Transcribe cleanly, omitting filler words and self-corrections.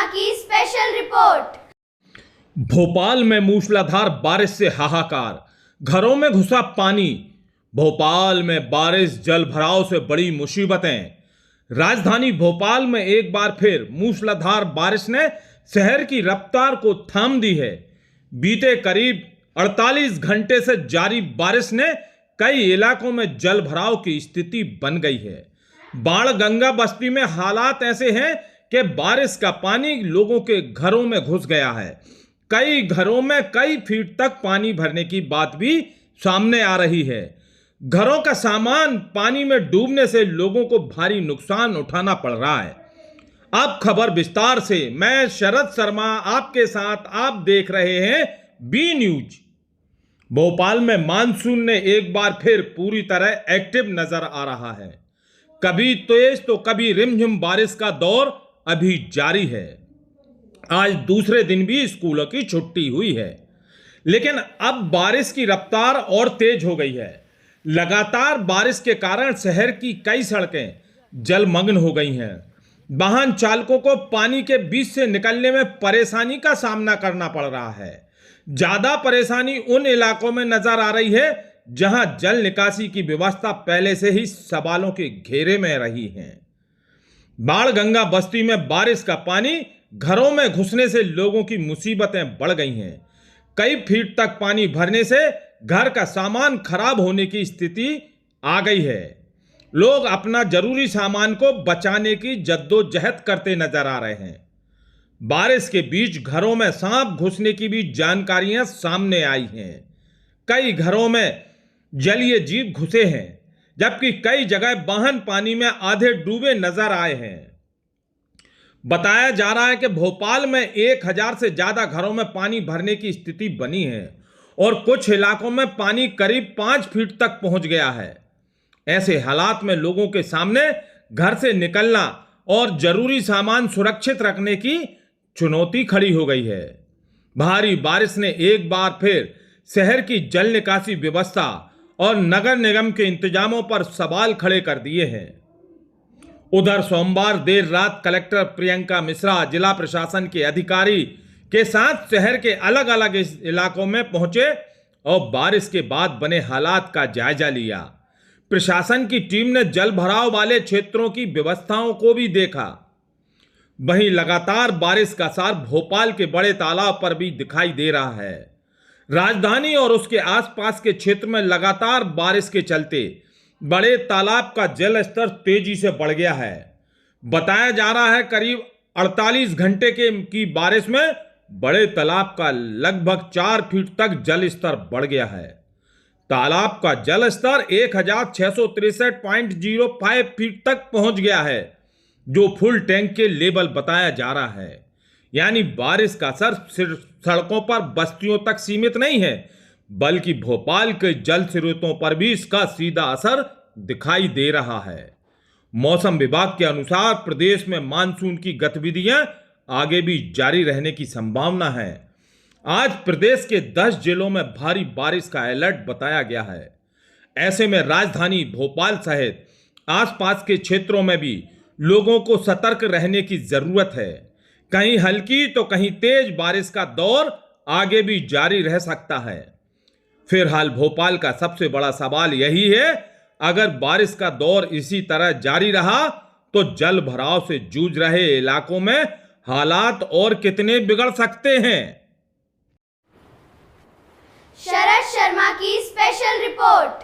की special report. Bhopal में मूसलाधार बारिश से हाहाकार, घरों में घुसा पानी। भोपाल में बारिश जल भराव से बड़ी मुसीबतें। राजधानी भोपाल में एक बार फिर मूसलाधार बारिश ने शहर की रफ्तार को थाम दी है। बीते करीब 48 घंटे से जारी बारिश ने कई इलाकों में जल भराव की स्थिति बन गई है। बाण गंगा बस्ती में हालात ऐसे हैं कि बारिश का पानी लोगों के घरों में घुस गया है। कई घरों में कई फीट तक पानी भरने की बात भी सामने आ रही है। घरों का सामान पानी में डूबने से लोगों को भारी नुकसान उठाना पड़ रहा है। अब खबर विस्तार से। मैं शरद शर्मा आपके साथ, आप देख रहे हैं बी न्यूज। भोपाल में मानसून ने एक बार फिर पूरी तरह एक्टिव नजर आ रहा है। कभी तेज तो कभी रिमझिम बारिश का दौर अभी जारी है। आज दूसरे दिन भी स्कूलों की छुट्टी हुई है, लेकिन अब बारिश की रफ्तार और तेज हो गई है। लगातार बारिश के कारण शहर की कई सड़कें जलमग्न हो गई हैं। वाहन चालकों को पानी के बीच से निकलने में परेशानी का सामना करना पड़ रहा है। ज्यादा परेशानी उन इलाकों में नजर आ रही है जहां जल निकासी की व्यवस्था पहले से ही सवालों के घेरे में रही है। बाण गंगा बस्ती में बारिश का पानी घरों में घुसने से लोगों की मुसीबतें बढ़ गई हैं। कई फीट तक पानी भरने से घर का सामान खराब होने की स्थिति आ गई है। लोग अपना जरूरी सामान को बचाने की जद्दोजहद करते नजर आ रहे हैं। बारिश के बीच घरों में सांप घुसने की भी जानकारियां सामने आई हैं। कई घरों में जलीय जीव घुसे हैं, जबकि कई जगह वाहन पानी में आधे डूबे नजर आए हैं। बताया जा रहा है कि भोपाल में 1000 से ज्यादा घरों में पानी भरने की स्थिति बनी है और कुछ इलाकों में पानी करीब 5 फीट तक पहुंच गया है। ऐसे हालात में लोगों के सामने घर से निकलना और जरूरी सामान सुरक्षित रखने की चुनौती खड़ी हो गई है। भारी बारिश ने एक बार फिर शहर की जल निकासी व्यवस्था और नगर निगम के इंतजामों पर सवाल खड़े कर दिए हैं। उधर सोमवार देर रात कलेक्टर प्रियंका मिश्रा जिला प्रशासन के अधिकारी के साथ शहर के अलग अलग इलाकों में पहुंचे और बारिश के बाद बने हालात का जायजा लिया। प्रशासन की टीम ने जल भराव वाले क्षेत्रों की व्यवस्थाओं को भी देखा। वहीं लगातार बारिश का असर भोपाल के बड़े तालाब पर भी दिखाई दे रहा है। राजधानी और उसके आसपास के क्षेत्र में लगातार बारिश के चलते बड़े तालाब का जल स्तर तेजी से बढ़ गया है। बताया जा रहा है करीब 48 घंटे की बारिश में बड़े तालाब का लगभग 4 फीट तक जल स्तर बढ़ गया है। तालाब का जल स्तर 1663.05 फीट तक पहुंच गया है, जो फुल टैंक के लेवल बताया जा रहा है। यानी बारिश का असर सिर्फ सड़कों पर बस्तियों तक सीमित नहीं है, बल्कि भोपाल के जल स्रोतों पर भी इसका सीधा असर दिखाई दे रहा है। मौसम विभाग के अनुसार प्रदेश में मानसून की गतिविधियां आगे भी जारी रहने की संभावना है। आज प्रदेश के 10 जिलों में भारी बारिश का अलर्ट बताया गया है। ऐसे में राजधानी भोपाल सहित आसपास के क्षेत्रों में भी लोगों को सतर्क रहने की जरूरत है। कहीं हल्की तो कहीं तेज बारिश का दौर आगे भी जारी रह सकता है। फिलहाल भोपाल का सबसे बड़ा सवाल यही है, अगर बारिश का दौर इसी तरह जारी रहा तो जल भराव से जूझ रहे इलाकों में हालात और कितने बिगड़ सकते हैं। शरद शर्मा की स्पेशल रिपोर्ट।